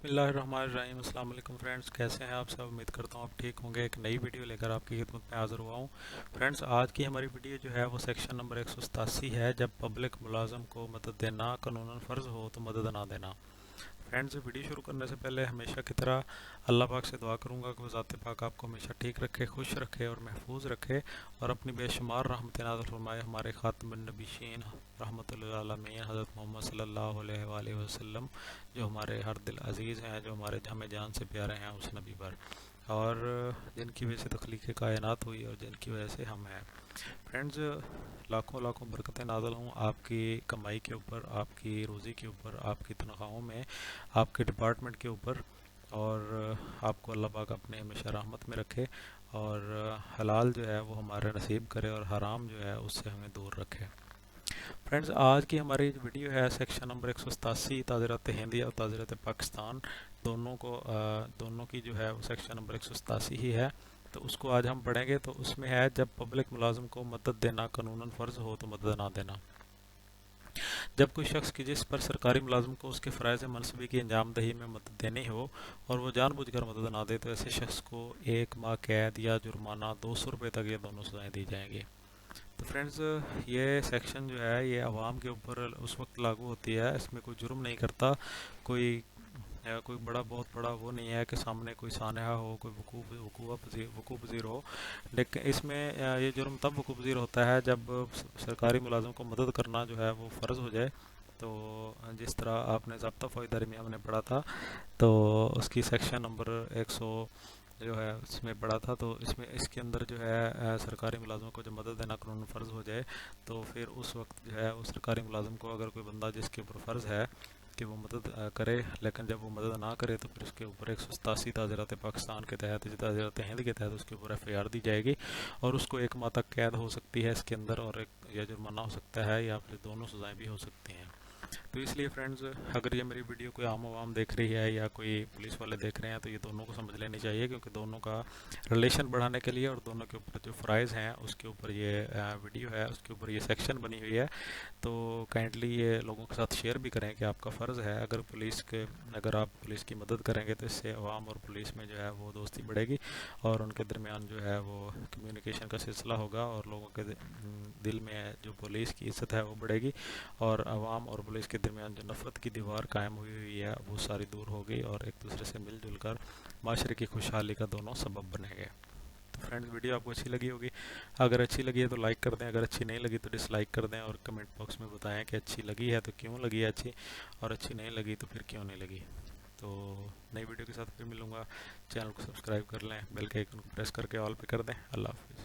बिस्मिल्लाहिर्रहमानिर्रहीम। अस्सलाम वालेकुम फ्रेंड्स, कैसे हैं आप सब। उम्मीद करता हूँ आप ठीक होंगे। एक नई वीडियो लेकर आपकी खिदमत में हाज़िर हुआ हूँ। फ्रेंड्स, आज की हमारी वीडियो जो है वो सेक्शन नंबर 187 है, जब पब्लिक मुलाजम को मदद देना कानूनन फ़र्ज़ हो तो मदद ना देना। फ्रेंड्स, वीडियो शुरू करने से पहले हमेशा की तरह अल्लाह पाक से दुआ करूँगा कि वो ज़ात पाक आपको हमेशा ठीक रखे, खुश रखे और महफूज रखे, और अपनी बेशुमार रहमत नाज़िल फरमाए हमारे ख़ातमुन नबीयीन रहमतुल लिल आलमीन हज़रत मोहम्मद सल्लल्लाहु अलैहि वसल्लम, जो हमारे हर दिल अज़ीज़ हैं, जो हमारे हमें जान से प्यारे हैं, उस नबी पर, और जिनकी वजह से तख्लीक़ कायनात हुई और जिनकी वजह से हम हैं। फ्रेंड्स, लाखों लाखों बरकतें नाज़िल हों आपकी कमाई के ऊपर, आपकी रोज़ी के ऊपर, आपकी तनख्वाहों में, आपके डिपार्टमेंट के ऊपर, और आपको अल्लाह पाक अपने हमेशा रहमत में रखे, और हलाल जो है वो हमारे नसीब करे और हराम जो है उससे हमें दूर रखे। फ्रेंड्स, आज की हमारी जो वीडियो है सेक्शन नंबर 187 ताज़ीरात हिंद और ताज़ीरात पाकिस्तान, दोनों की जो है वो सेक्शन नंबर 187 ही है। तो उसको आज हम पढ़ेंगे। तो उसमें है, जब पब्लिक मुलाजिम को मदद देना कानूनन फ़र्ज़ हो तो मदद ना देना। जब कोई शख्स की जिस पर सरकारी मुलाजिम को उसके फ़राइज़ मनसबी की अंजाम दही में मदद देनी हो और वो जानबूझकर मदद ना दे, तो ऐसे शख्स को 1 माह कैद या जुर्माना 200 रुपये तक ये दोनों सज़ाएँ दी जाएंगी। तो फ्रेंड्स, ये सेक्शन जो है ये आवाम के ऊपर उस वक्त लागू होती है, इसमें कोई जुर्म नहीं करता, कोई कोई बहुत बड़ा वो नहीं है कि सामने कोई सानहा हो, कोई वकूफ़ पज़ीर हो। लेकिन इसमें ये जुर्म तब वकूफ़ पज़ीर होता है जब सरकारी मुलाज़म को मदद करना जो है वो फ़र्ज़ हो जाए। तो जिस तरह आपने ज़ाब्ता फ़ौजदारी में हमने पढ़ा था, तो उसकी सेक्शन नंबर 100 जो है उसमें पढ़ा था। तो इसमें इसके अंदर जो है सरकारी मुलाज़मों को जब मदद देना कानून फ़र्ज़ हो जाए, तो फिर उस वक्त जो है उस सरकारी मुलाज़म को, अगर कोई बंदा जिसके ऊपर फ़र्ज़ है कि वो मदद करे, लेकिन जब वो मदद ना करे, तो फिर उसके ऊपर 187 ताज़ीरात पाकिस्तान के तहत, ताज़ीरात हिंद के तहत उसके ऊपर FIR दी जाएगी, और उसको 1 माह तक कैद हो सकती है इसके अंदर, और एक या जुर्माना हो सकता है, या फिर दोनों सज़ाएँ भी हो सकती हैं। तो इसलिए फ्रेंड्स, अगर ये मेरी वीडियो कोई आम आवाम देख रही है या कोई पुलिस वाले देख रहे हैं, तो ये दोनों को समझ लेनी चाहिए, क्योंकि दोनों का रिलेशन बढ़ाने के लिए और दोनों के ऊपर जो फ़राइज़ हैं उसके ऊपर ये वीडियो है, उसके ऊपर ये सेक्शन बनी हुई है। तो काइंडली ये लोगों के साथ शेयर भी करें कि आपका फ़र्ज़ है, अगर आप पुलिस की मदद करेंगे तो इससे अवाम और पुलिस में जो है वो दोस्ती बढ़ेगी, और उनके दरमियान जो है वो कम्युनिकेशन का सिलसिला होगा, और लोगों के दिल में जो पुलिस की इज़्ज़त है वो बढ़ेगी, और अवाम और पुलिस के दरमियान जो नफ़रत की दीवार कायम हुई है वो सारी दूर हो गई, और एक दूसरे से मिलजुल कर माशरे की खुशहाली का दोनों सबब बनेंगे। तो फ्रेंड्स, वीडियो आपको अच्छी लगी होगी। अगर अच्छी लगी है तो लाइक कर दें, अगर अच्छी नहीं लगी तो डिसलाइक कर दें, और कमेंट बॉक्स में बताएं कि अच्छी लगी है तो क्यों लगी है अच्छी, और अच्छी नहीं लगी तो फिर क्यों नहीं लगी। तो नई वीडियो के साथ फिर मिलूँगा। चैनल को सब्सक्राइब कर लें, बेल के आइकन को प्रेस करके ऑल पे कर दें। अल्लाह हाफ़िज़।